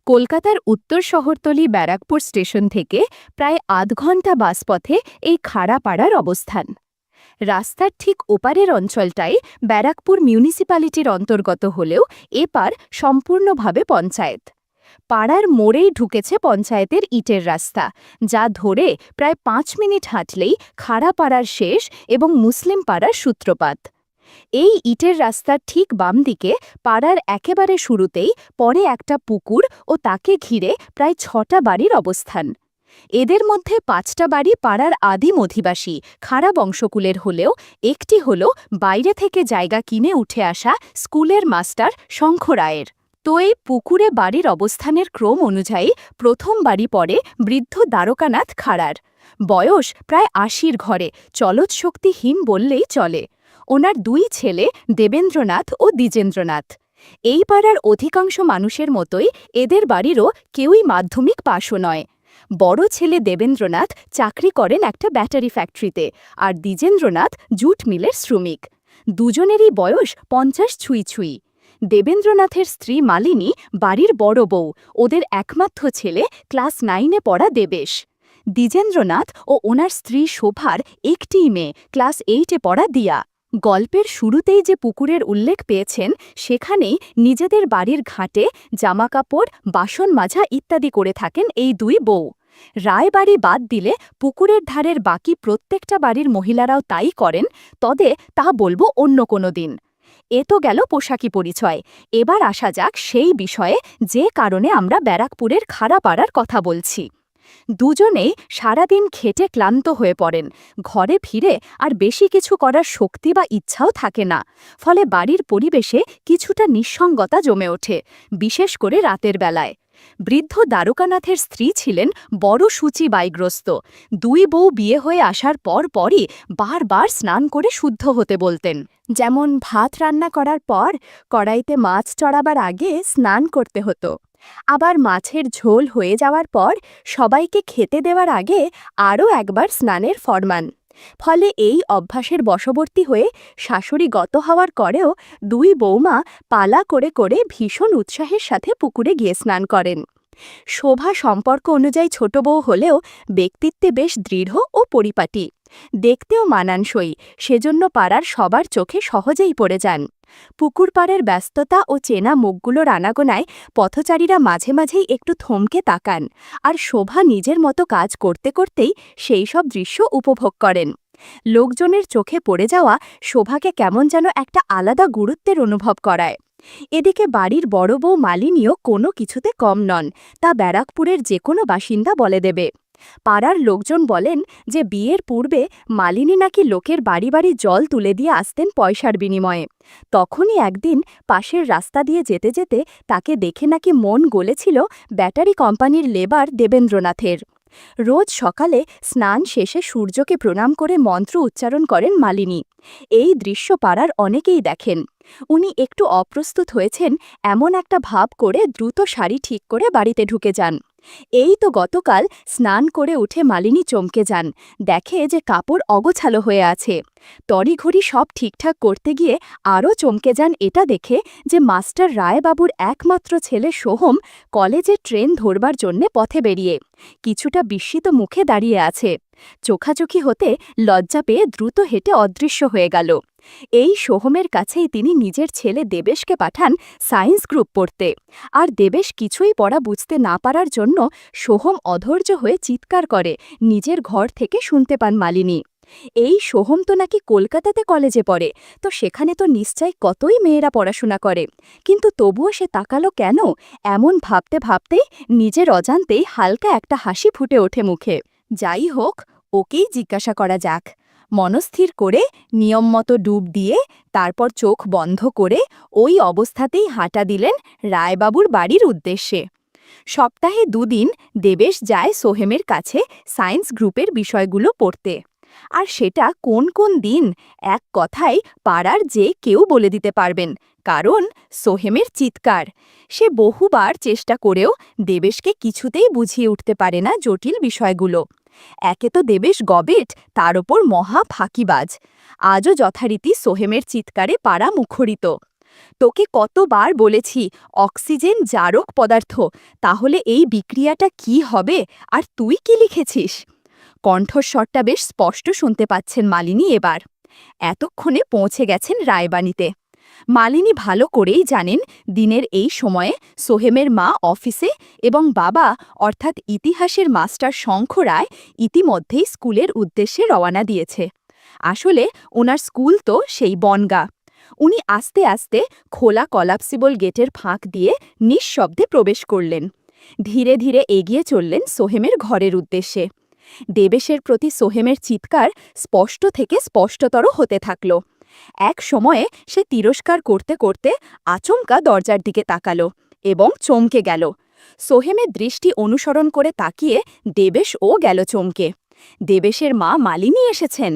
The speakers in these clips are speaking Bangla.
কলকাতার উত্তর শহরতলি ব্যারাকপুর স্টেশন থেকে প্রায় আধ ঘণ্টা বাসপথে এই খাড়াপাড়ার অবস্থান। রাস্তার ঠিক ওপারের অঞ্চলটাই ব্যারাকপুর মিউনিসিপ্যালিটির অন্তর্গত হলেও এপার সম্পূর্ণভাবে পঞ্চায়েত। পাড়ার মোড়েই ঢুকেছে পঞ্চায়েতের ইটের রাস্তা, যা ধরে প্রায় ৫ মিনিট হাঁটলেই খাড়াপাড়ার শেষ এবং মুসলিম পাড়ার সূত্রপাত। এই ইটের রাস্তার ঠিক বাম দিকে পাড়ার একেবারে শুরুতেই পড়ে একটা পুকুর ও তাকে ঘিরে প্রায় ৬টা বাড়ির অবস্থান। এদের মধ্যে ৫টা বাড়ি পাড়ার আদিম অধিবাসী খাড়া বংশকুলের হলেও একটি হল বাইরে থেকে জায়গা কিনে উঠে আসা স্কুলের মাস্টার শঙ্খ রায়ের। তো এই পুকুরে বাড়ির অবস্থানের ক্রম অনুযায়ী প্রথম বাড়ি পড়ে বৃদ্ধ দ্বারকানাথ খাড়ার। বয়স প্রায় ৮০-র ঘরে, চলৎশক্তিহীন বললেই চলে। ওনার ২ ছেলে দেবেন্দ্রনাথ ও দ্বিজেন্দ্রনাথ। এই পাড়ার অধিকাংশ মানুষের মতোই এদের বাড়িরও কেউই মাধ্যমিক পাশও নয়। বড় ছেলে দেবেন্দ্রনাথ চাকরি করেন একটা ব্যাটারি ফ্যাক্টরিতে, আর দ্বিজেন্দ্রনাথ জুট মিলের শ্রমিক। দুজনেরই বয়স ৫০ ছুঁই ছুঁই। দেবেন্দ্রনাথের স্ত্রী মালিনী বাড়ির বড় বউ, ওদের একমাত্র ছেলে ক্লাস 9-এ পড়া দেবেশ। দ্বিজেন্দ্রনাথ ও ওনার স্ত্রী শোভার একটিই মেয়ে, ক্লাস 8-এ পড়া দিয়া। গল্পের শুরুতেই যে পুকুরের উল্লেখ পেয়েছেন, সেখানেই নিজেদের বাড়ির ঘাটে জামাকাপড়, বাসন মাজা ইত্যাদি করে থাকেন এই 2 বউ। রায়বাড়ি বাদ দিলে পুকুরের ধারের বাকি প্রত্যেকটা বাড়ির মহিলারাও তাই করেন, তবে তা বলবো অন্য কোনো দিন। এ তো গেল পোশাকি পরিচয়। এবার আসা যাক সেই বিষয়ে যে কারণে আমরা ব্যারাকপুরের খাড়াপাড়ার কথা বলছি। দুজনেই সারাদিন খেটে ক্লান্ত হয়ে পড়েন। ঘরে ফিরে আর বেশি কিছু করার শক্তি বা ইচ্ছাও থাকে না। ফলে বাড়ির পরিবেশে কিছুটা নিঃসঙ্গতা জমে ওঠে, বিশেষ করে রাতের বেলায়। বৃদ্ধ দ্বারকানাথের স্ত্রী ছিলেন বড় সূচিবায়গ্রস্ত। 2 বউ বিয়ে হয়ে আসার পরই বারবার স্নান করে শুদ্ধ হতে বলতেন। যেমন ভাত রান্না করার পর কড়াইতে মাছ চড়াবার আগে স্নান করতে হতো। আবার মাছের ঝোল হয়ে যাওয়ার পর সবাইকে খেতে দেওয়ার আগে আরও একবার স্নানের ফরমান। ফলে এই অভ্যাসের বশবর্তী হয়ে শাশুড়ি গত হওয়ার পরেও 2 বৌমা পালা করে করে ভীষণ উৎসাহের সাথে পুকুরে গিয়ে স্নান করেন। শোভা সম্পর্ক অনুযায়ী ছোট বউ হলেও ব্যক্তিত্বে বেশ দৃঢ় ও পরিপাটি, দেখতেও মানানসই, সেজন্য পাড়ার সবার চোখে সহজেই পড়ে যান। পুকুর পাড়ের ব্যস্ততা ও চেনা মুখগুলোর আনাগোনায় পথচারীরা মাঝে মাঝেই একটু থমকে তাকান, আর শোভা নিজের মতো কাজ করতে করতেই সেই সব দৃশ্য উপভোগ করেন। লোকজনের চোখে পড়ে যাওয়া শোভাকে কেমন যেন একটা আলাদা গুরুত্বের অনুভব করায়। এদিকে বাড়ির বড় বউ মালিনীও কোনো কিছুতে কম নন, তা ব্যারাকপুরের যে কোনো বাসিন্দা বলে দেবে। পাড়ার লোকজন বলেন যে বিয়ের পূর্বে মালিনী নাকি লোকের বাড়ি বাড়ি জল তুলে দিয়ে আসতেন পয়সার বিনিময়ে। তখনই একদিন পাশের রাস্তা দিয়ে যেতে যেতে তাকে দেখে নাকি মন গলেছিল ব্যাটারি কোম্পানির লেবার দেবেন্দ্রনাথের। রোজ সকালে স্নান শেষে সূর্যকে প্রণাম করে মন্ত্র উচ্চারণ করেন মালিনী। এই দৃশ্য পাড়ার অনেকেই দেখেন। উনি একটু অপ্রস্তুত হয়েছেন এমন একটা ভাব করে দ্রুত শাড়ি ঠিক করে বাড়িতে ঢুকে যান। এই তো গতকাল স্নান করে উঠে মালিনী চমকে যান, দেখে যে কাপড় অগোছালো হয়ে আছে। তড়িঘড়ি সব ঠিকঠাক করতে গিয়ে আরও চমকে যান এটা দেখে যে মাস্টার রায়বাবুর একমাত্র ছেলে সোহম কলেজে ট্রেন ধরবার জন্যে পথে বেরিয়ে কিছুটা বিস্মিত মুখে দাঁড়িয়ে আছে। চোখাচোখি হতে লজ্জা পেয়ে দ্রুত হেঁটে অদৃশ্য হয়ে গেল। এই সোহমের কাছেই তিনি নিজের ছেলে দেবেশকে পাঠান সায়েন্স গ্রুপ পড়তে। আর দেবেশ কিছুই পড়া বুঝতে না পারার জন্য সোহম অধৈর্য হয়ে চিৎকার করে নিজের ঘর থেকে শুনতে পান মালিনী। এই সোহম তো নাকি কলকাতাতে কলেজে পড়ে, তো সেখানে তো নিশ্চয় কতই মেয়েরা পড়াশোনা করে, কিন্তু তবুও সে তাকালো কেন? এমন ভাবতে ভাবতেই নিজের অজান্তেই হালকা একটা হাসি ফুটে ওঠে মুখে। যাই হোক, ওকেই জিজ্ঞাসা করা যাক। মনস্থির করে নিয়মমতো ডুব দিয়ে তারপর চোখ বন্ধ করে ওই অবস্থাতেই হাঁটা দিলেন রায়বাবুর বাড়ির উদ্দেশ্যে। সপ্তাহে 2 দিন দেবেশ যায় সোহেমের কাছে সায়েন্স গ্রুপের বিষয়গুলো পড়তে। আর সেটা কোন কোন দিন এক কথায় পাড়ার যে কেউ বলে দিতে পারবেন, কারণ সোহেমের চিৎকার। সে বহুবার চেষ্টা করেও দেবেশকে কিছুতেই বুঝিয়ে উঠতে পারে না জটিল বিষয়গুলো। একে তো দেবেশ গবেট, তার ওপর মহা ফাঁকিবাজ। আজও যথারীতি সোহেমের চিৎকারে পাড়া মুখরিত। তোকে কতবার বলেছি অক্সিজেন জারক পদার্থ, তাহলে এই বিক্রিয়াটা কি হবে আর তুই কি লিখেছিস? কণ্ঠস্বরটা বেশ স্পষ্ট শুনতে পাচ্ছেন মালিনী এবার। এতক্ষণে পৌঁছে গেছেন রায়বাণীতে। মালিনী ভালো করেই জানেন দিনের এই সময়ে সোহেমের মা অফিসে এবং বাবা অর্থাৎ ইতিহাসের মাস্টার শঙ্খ রায় ইতিমধ্যেই স্কুলের উদ্দেশ্যে রওনা দিয়েছে। আসলে ওনার স্কুল তো সেই বনগা। উনি আস্তে আস্তে খোলা কলাপসিবল গেটের ফাঁক দিয়ে নিঃশব্দে প্রবেশ করলেন। ধীরে ধীরে এগিয়ে চললেন সোহেমের ঘরের উদ্দেশ্যে। দেবেশের প্রতি সোহেমের চিৎকার স্পষ্ট থেকে স্পষ্টতর হতে থাকল। এক সময়ে সে তিরস্কার করতে করতে আচমকা দরজার দিকে তাকালো এবং চমকে গেল। সোহেমের দৃষ্টি অনুসরণ করে তাকিয়ে দেবেশও গেল চমকে। দেবেশের মা মালিনী এসেছেন।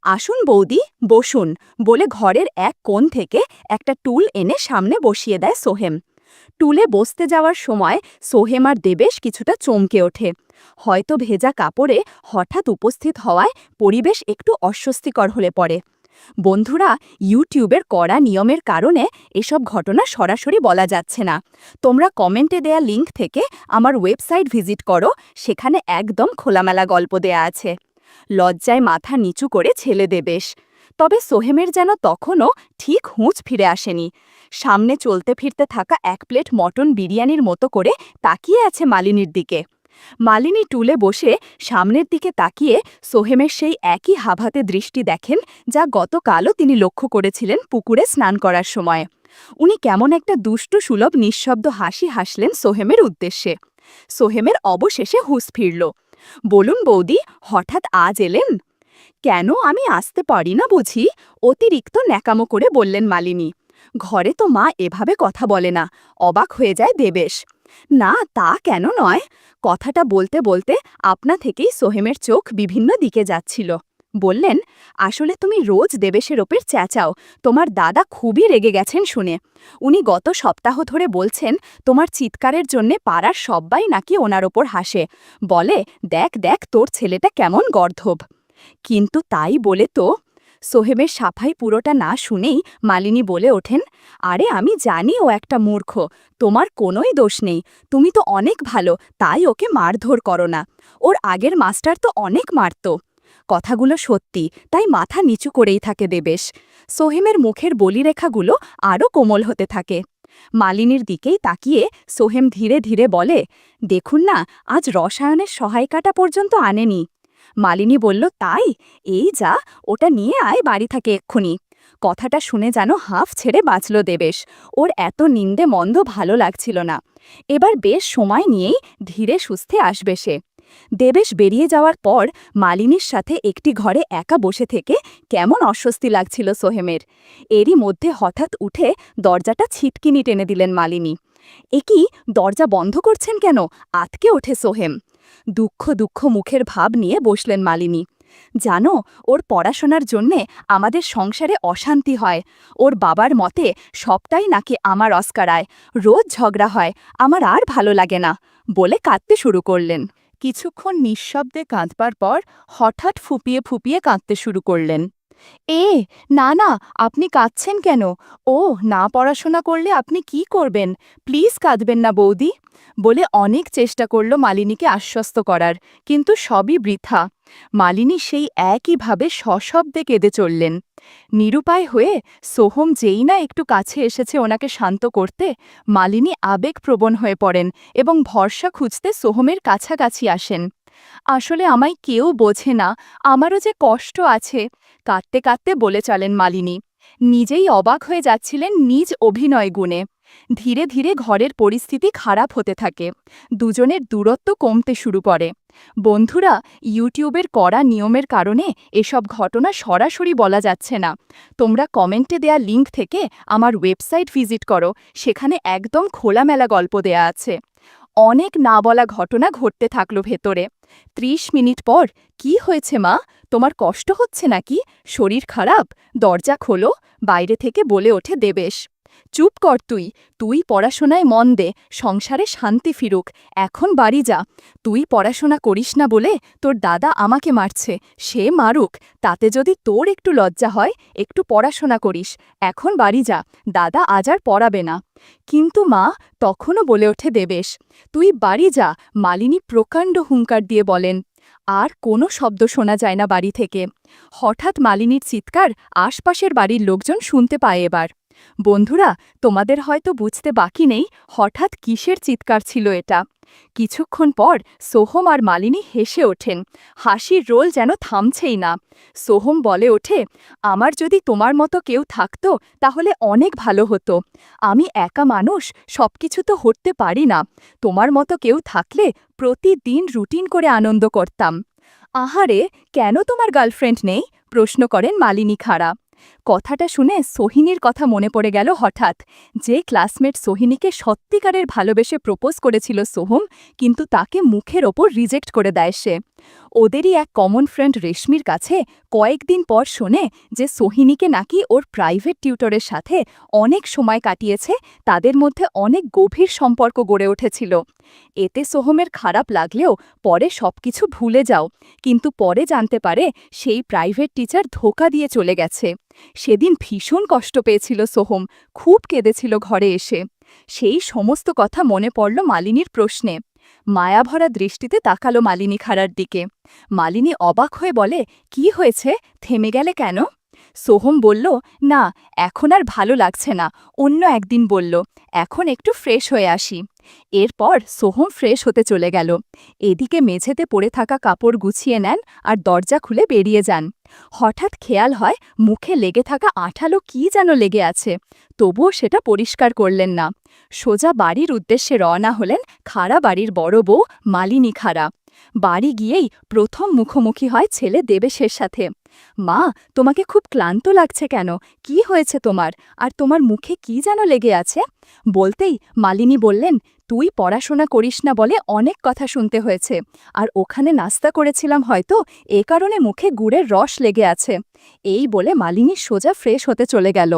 আসুন বৌদি, বসুন বলে ঘরের এক কোণ থেকে একটা টুল এনে সামনে বসিয়ে দেয় সোহেম। টুলে বসতে যাওয়ার সময় সোহেম আর দেবেশ কিছুটা চমকে ওঠে। হয়তো ভেজা কাপড়ে হঠাৎ উপস্থিত হওয়ায় পরিবেশ একটু অস্বস্তিকর হলে পড়ে। বন্ধুরা, ইউটিউবের কড়া নিয়মের কারণে এসব ঘটনা সরাসরি বলা যাচ্ছে না। তোমরা কমেন্টে দেয়া লিঙ্ক থেকে আমার ওয়েবসাইট ভিজিট করো, সেখানে একদম খোলামেলা গল্প দেয়া আছে। লজ্জায় মাথা নিচু করে ছেলে দেবেশ। তবে সোহেমের যেন তখনও ঠিক হুঁচ ফিরে আসেনি। সামনে চলতে ফিরতে থাকা এক প্লেট মটন বিরিয়ানির মতো করে তাকিয়ে আছে মালিনীর দিকে। মালিনী টুলে বসে সামনের দিকে তাকিয়ে সোহেমের সেই একই হাভাতে দৃষ্টি দেখেন যা গতকালও তিনি লক্ষ্য করেছিলেন পুকুরে স্নান করার সময়। উনি কেমন একটা দুষ্টু সুলভ নিঃশব্দ হাসি হাসলেন সোহেমের উদ্দেশ্যে। সোহেমের অবশেষে হুঁশ ফিরল। বলুন বৌদি, হঠাৎ আজ এলেন? কেন, আমি আসতে পারি না বুঝি? অতিরিক্ত ন্যাকামো করে বললেন মালিনী। ঘরে তো মা এভাবে কথা বলে না, অবাক হয়ে যায় দেবেশ। না, তা কেন নয়। কথাটা বলতে বলতে আপনা থেকেই সোহেমের চোখ বিভিন্ন দিকে যাচ্ছিল। বললেন, আসলে তুমি রোজ দেবেশের ওপর চেঁচাও, তোমার দাদা খুবই রেগে গেছেন শুনে। উনি গত সপ্তাহ ধরে বলছেন তোমার চিৎকারের জন্যে পাড়ার সব্বাই নাকি ওনার ওপর হাসে, বলে দেখ দেখ তোর ছেলেটা কেমন গর্ধব। কিন্তু তাই বলে তো। সোহেমের সাফাই পুরোটা না শুনেই মালিনী বলে ওঠেন, আরে আমি জানি ও একটা মূর্খ, তোমার কোনোই দোষ নেই, তুমি তো অনেক ভালো, তাই ওকে মারধর করো না। ওর আগের মাস্টার তো অনেক মারত। কথাগুলো সত্যি, তাই মাথা নিচু করেই থাকে দেবেশ। সোহেমের মুখের বলিরেখাগুলো আরও কোমল হতে থাকে। মালিনীর দিকেই তাকিয়ে সোহেম ধীরে ধীরে বলে, দেখুন না, আজ রসায়নের সহায়িকাটা পর্যন্ত আনেনি। মালিনী বলল, তাই? এই যা, ওটা নিয়ে আয় বাড়ি থাকে এক্ষুনি। কথাটা শুনে যেন হাঁফ ছেড়ে বাঁচল দেবেশ। ওর এত নিন্দে মন্দ ভালো লাগছিল না। এবার বেশ সময় নিয়েই ধীরে সুস্থে আসবে সে। দেবেশ বেরিয়ে যাওয়ার পর মালিনীর সাথে একটি ঘরে একা বসে থেকে কেমন অস্বস্তি লাগছিল সোহেমের। এরই মধ্যে হঠাৎ উঠে দরজাটা ছিটকিনি টেনে দিলেন মালিনী। একি, দরজা বন্ধ করছেন কেন? আতকে ওঠে সোহেম। দুঃখ দুঃখ মুখের ভাব নিয়ে বসলেন মালিনী। জানো, ওর পড়াশোনার জন্যে আমাদের সংসারে অশান্তি হয়। ওর বাবার মতে সবটাই নাকি আমার অস্কারায়, রোজ ঝগড়া হয়, আমার আর ভালো লাগে না বলে কাঁদতে শুরু করলেন। কিছুক্ষণ নিঃশব্দে কাঁদবার পর হঠাৎ ফুপিয়ে ফুপিয়ে কাঁদতে শুরু করলেন। না না, আপনি কাঁদছেন কেন? ও, না পড়াশোনা করলে আপনি কি করবেন? প্লিজ কাঁদবেন না বৌদি বলে অনেক চেষ্টা করল মালিনীকে আশ্বস্ত করার, কিন্তু সবই বৃথা। মালিনী সেই একইভাবে সশব্দে কেঁদে চললেন। নিরুপায় হয়ে সোহম যেই না একটু কাছে এসেছে ওনাকে শান্ত করতে, মালিনী আবেগপ্রবণ হয়ে পড়েন এবং ভরসা খুঁজতে সোহমের কাছাকাছি আসেন। আসলে আমায় কেউ বোঝে না, আমারও যে কষ্ট আছে, কাঁদতে কাঁদতে বলে চলেন মালিনী। নিজেই অবাক হয়ে যাচ্ছিলেন নিজ অভিনয় গুণে। ধীরে ধীরে ঘরের পরিস্থিতি খারাপ হতে থাকে। দুজনের দূরত্ব কমতে শুরু করে। বন্ধুরা, ইউটিউবের কড়া নিয়মের কারণে এসব ঘটনা সরাসরি বলা যাচ্ছে না। তোমরা কমেন্টে দেয়া লিঙ্ক থেকে আমার ওয়েবসাইট ভিজিট করো, সেখানে একদম খোলামেলা গল্প দেয়া আছে। অনেক না বলা ঘটনা ঘটতে থাকলো ভেতরে। ৩০ মিনিট পর, কি হয়েছে মা, তোমার কষ্ট হচ্ছে নাকি? শরীর খারাপ? দরজা খোলো, বাইরে থেকে বলে ওঠে দেবেশ। চুপ কর তুই, তুই পড়াশোনায় মন দে, সংসারে শান্তি ফিরুক, এখন বাড়ি যা। তুই পড়াশোনা করিস না বলে তোর দাদা আমাকে মারছে, সে মারুক, তাতে যদি তোর একটু লজ্জা হয়, একটু পড়াশোনা করিস, এখন বাড়ি যা, দাদা আজ আর পড়াবে না। কিন্তু মা, তখনও বলে ওঠে দেবেশ। তুই বাড়ি যা, মালিনী প্রকাণ্ড হুঙ্কার দিয়ে বলেন। আর কোনো শব্দ শোনা যায় না বাড়ি থেকে। হঠাৎ মালিনীর চিৎকার আশপাশের বাড়ির লোকজন শুনতে পায় এবার। বন্ধুরা, তোমাদের হয়তো বুঝতে বাকি নেই হঠাৎ কিসের চিৎকার ছিল এটা। কিছুক্ষণ পর সোহম আর মালিনী হেসে ওঠেন, হাসির রোল যেন থামছেই না। সোহম বলে ওঠে, আমার যদি তোমার মতো কেউ থাকতো তাহলে অনেক ভালো হতো। আমি একা মানুষ, সবকিছু তো হতে পারি না। তোমার মতো কেউ থাকলে প্রতিদিন রুটিন করে আনন্দ করতাম। আহারে, কেন তোমার গার্লফ্রেন্ড নেই? প্রশ্ন করেন মালিনী খাড়া। কথাটা শুনে সোহিনীর কথা মনে পড়ে গেল হঠাৎ। যে ক্লাসমেট সোহিনীকে সত্যিকারের ভালোবেসে প্রপোজ করেছিল সোহম, কিন্তু তাকে মুখের ওপর রিজেক্ট করে দেয় সে। ওদেরই এক কমন ফ্রেন্ড রেশমির কাছে কয়েকদিন পর শোনে যে সোহিনীকে নাকি ওর প্রাইভেট টিউটরের সাথে অনেক সময় কাটিয়েছে, তাদের মধ্যে অনেক গভীর সম্পর্ক গড়ে উঠেছিল। এতে সোহমের খারাপ লাগলেও পরে সবকিছু ভুলে যাও, কিন্তু পরে জানতে পারে সেই প্রাইভেট টিচার ধোঁকা দিয়ে চলে গেছে। সেদিন ভীষণ কষ্ট পেয়েছিল সোহম, খুব কেঁদেছিল ঘরে এসে। সেই সমস্ত কথা মনে পড়ল মালিনীর প্রশ্নে। মায়াভরা দৃষ্টিতে তাকালো মালিনী খাড়ার দিকে। মালিনী অবাক হয়ে বলে, কি হয়েছে, থেমে গেলে কেন? সোহম বলল, না, এখন আর ভালো লাগছে না, অন্য একদিন বলল, এখন একটু ফ্রেশ হয়ে আসি। এরপর সোহম ফ্রেশ হতে চলে গেল। এদিকে মেঝেতে পড়ে থাকা কাপড় গুছিয়ে নেন আর দরজা খুলে বেরিয়ে যান। হঠাৎ খেয়াল হয় মুখে লেগে থাকা আঠালো কি যেন লেগে আছে, তবুও সেটা পরিষ্কার করলেন না। সোজা বাড়ির উদ্দেশ্যে রওনা হলেন খাড়া বাড়ির বড় বউ মালিনী খাড়া। বাড়ি গিয়েই প্রথম মুখোমুখি হয় ছেলে দেবেশের সাথে। মা, তোমাকে খুব ক্লান্ত লাগছে কেন? কি হয়েছে তোমার? আর তোমার মুখে কি যেন লেগে আছে? বলতেই মালিনী বললেন, তুই পড়াশোনা করিস না বলে অনেক কথা শুনতে হয়েছে, আর ওখানে নাস্তা করেছিলাম হয়তো, এ কারণে মুখে গুড়ের রস লেগে আছে। এই বলে মালিনী সোজা ফ্রেশ হতে চলে গেল।